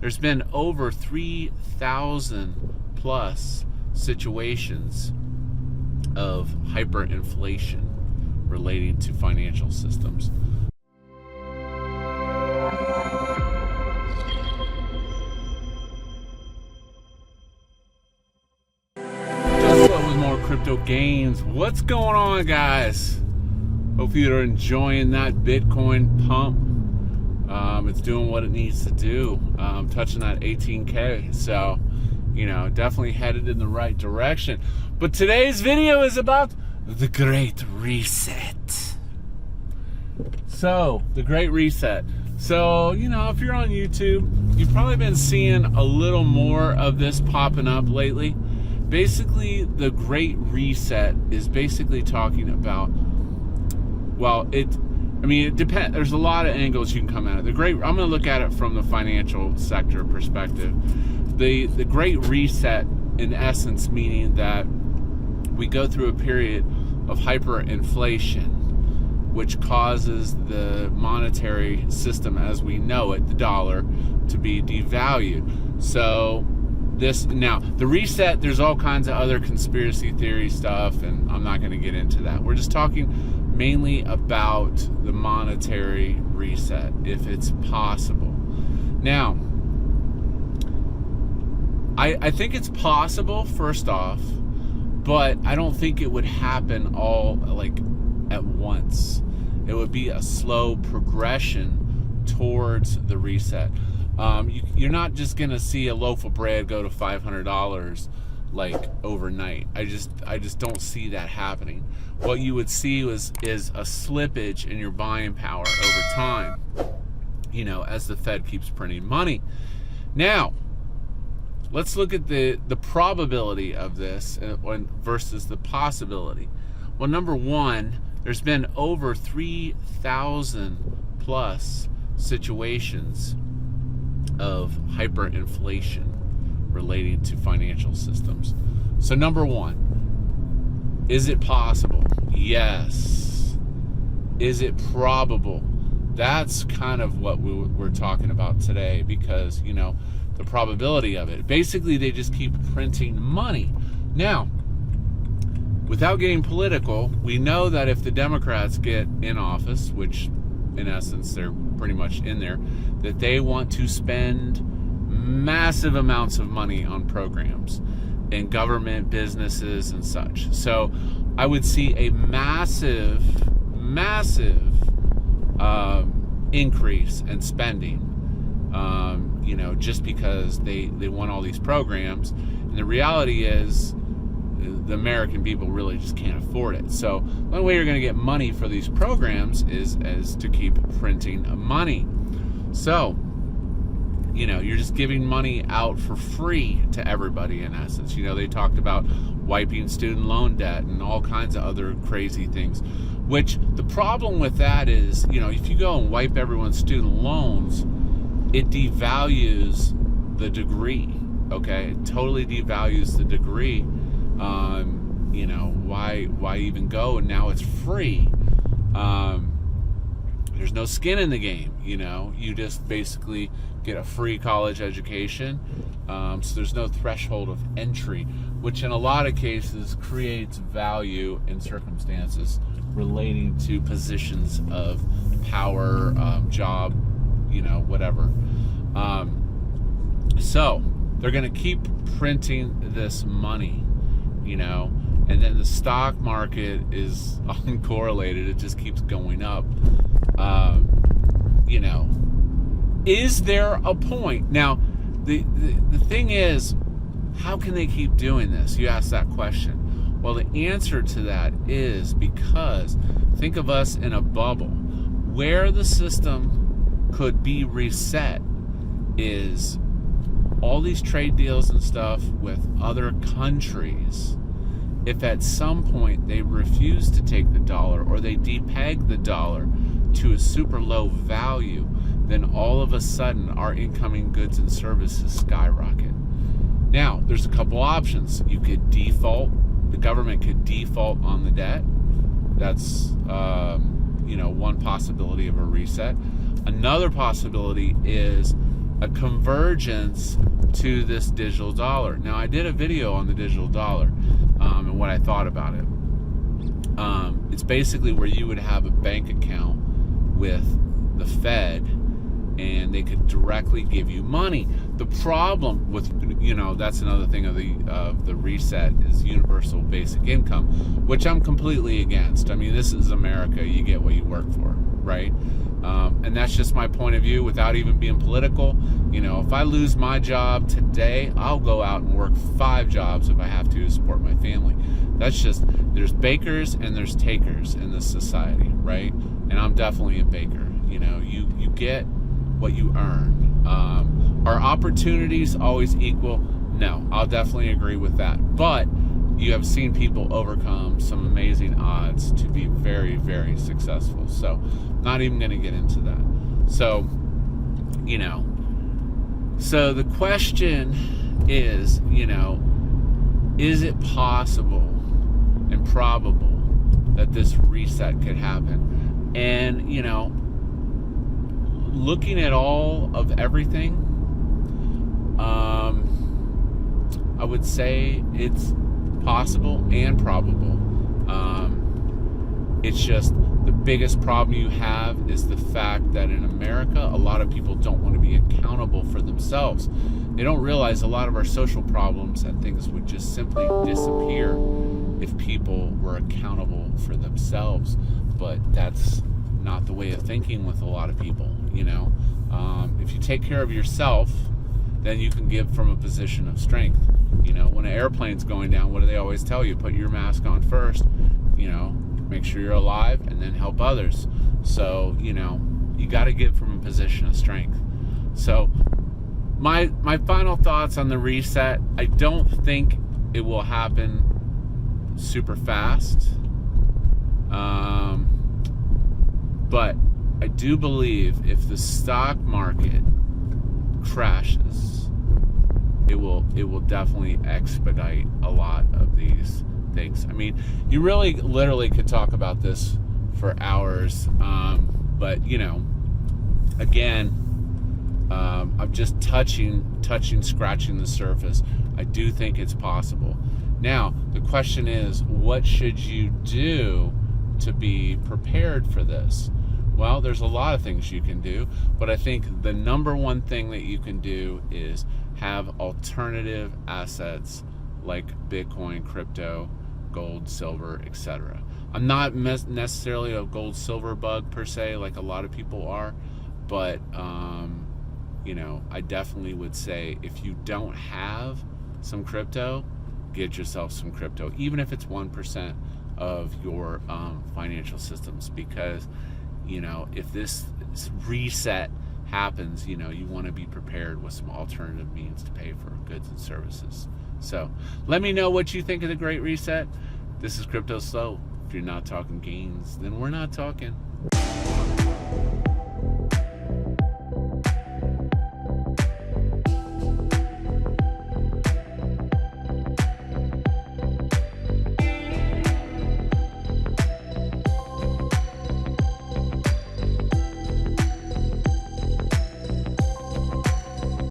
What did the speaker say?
there's been over 3,000 plus situations of hyperinflation relating to financial systems. Just with more crypto gains. What's going on, guys? Hope you're enjoying that Bitcoin pump. It's doing what it needs to do. Touching that 18K. So, definitely headed in the right direction. But today's video is about the Great Reset. So, the Great Reset. So, if you're on YouTube, you've probably been seeing a little more of this popping up lately. Basically, the Great Reset is basically talking about, it depends. There's a lot of angles you can come at it. I'm going to look at it from the financial sector perspective. The Great Reset, in essence, meaning that we go through a period of hyperinflation, which causes the monetary system as we know it, the dollar, to be devalued. So the reset, there's all kinds of other conspiracy theory stuff, and I'm not going to get into that. We're just talking mainly about the monetary reset, if it's possible. Now, I think it's possible, first off, but I don't think it would happen all at once. It would be a slow progression towards the reset. You're not just gonna see a loaf of bread go to $500 overnight. I just don't see that happening. What you would see is a slippage in your buying power over time, as the Fed keeps printing money. Now, let's look at the probability of this versus the possibility. Well, number one, there's been over 3,000 plus situations of hyperinflation relating to financial systems. So number one, is it possible? Yes. Is it probable? That's kind of what we're talking about today, because, the probability of it. Basically, they just keep printing money. Now, without getting political, we know that if the Democrats get in office, which in essence they're pretty much in there, that they want to spend massive amounts of money on programs in government, businesses, and such. So I would see a massive increase in spending, just because they want all these programs. And the reality is the American people really just can't afford it. So the only way you're going to get money for these programs is to keep printing money. So, you're just giving money out for free to everybody, in essence. They talked about wiping student loan debt and all kinds of other crazy things, which the problem with that is, if you go and wipe everyone's student loans, it devalues the degree, okay? It totally devalues the degree. Why even go? And now it's free. There's no skin in the game, you just basically get a free college education. So there's no threshold of entry, which in a lot of cases creates value in circumstances relating to positions of power, job, whatever. So they're going to keep printing this money, and then the stock market is uncorrelated. It just keeps going up. Is there a point? Now, the thing is, how can they keep doing this? You ask that question. Well, the answer to that is because think of us in a bubble. Where the system could be reset is all these trade deals and stuff with other countries. If at some point they refuse to take the dollar or they depeg the dollar to a super low value, then all of a sudden our incoming goods and services skyrocket. Now, there's a couple options. You could default, the government could default on the debt. That's, one possibility of a reset. Another possibility is a convergence to this digital dollar. Now, I did a video on the digital dollar and what I thought about it. It's basically where you would have a bank account with the Fed and they could directly give you money. The problem with, that's another thing of the reset is universal basic income, which I'm completely against. I mean, this is America. You get what you work for, right? And that's just my point of view without even being political. If I lose my job today, I'll go out and work 5 jobs if I have to support my family. That's just, there's bakers and there's takers in this society, right? And I'm definitely a baker. You get what you earn. Are opportunities always equal? No, I'll definitely agree with that. But you have seen people overcome some amazing odds to be very, very successful. So, not even going to get into that. So, so the question is, is it possible and probable that this reset could happen? And, looking at all of everything, I would say it's possible and probable. It's just the biggest problem you have is the fact that in America, a lot of people don't want to be accountable for themselves. They don't realize a lot of our social problems and things would just simply disappear if people were accountable for themselves. But that's not the way of thinking with a lot of people. If you take care of yourself, then you can give from a position of strength. When an airplane's going down, what do they always tell you? Put your mask on first, make sure you're alive, and then help others. So, you got to give from a position of strength. So, my final thoughts on the reset, I don't think it will happen super fast. But I do believe if the stock market crashes, it will definitely expedite a lot of these things. I mean, you really literally could talk about this for hours, but again, I'm just scratching the surface. I do think it's possible. Now, the question is, what should you do to be prepared for this? Well, there's a lot of things you can do, but I think the number one thing that you can do is have alternative assets like Bitcoin, crypto, gold, silver, etc. I'm not necessarily a gold, silver bug per se, like a lot of people are, but I definitely would say if you don't have some crypto, get yourself some crypto, even if it's 1% of your financial systems, because if this reset happens, you want to be prepared with some alternative means to pay for goods and services. So let me know what you think of the Great Reset. This is Cryptoslo. If you're not talking gains, then we're not talking.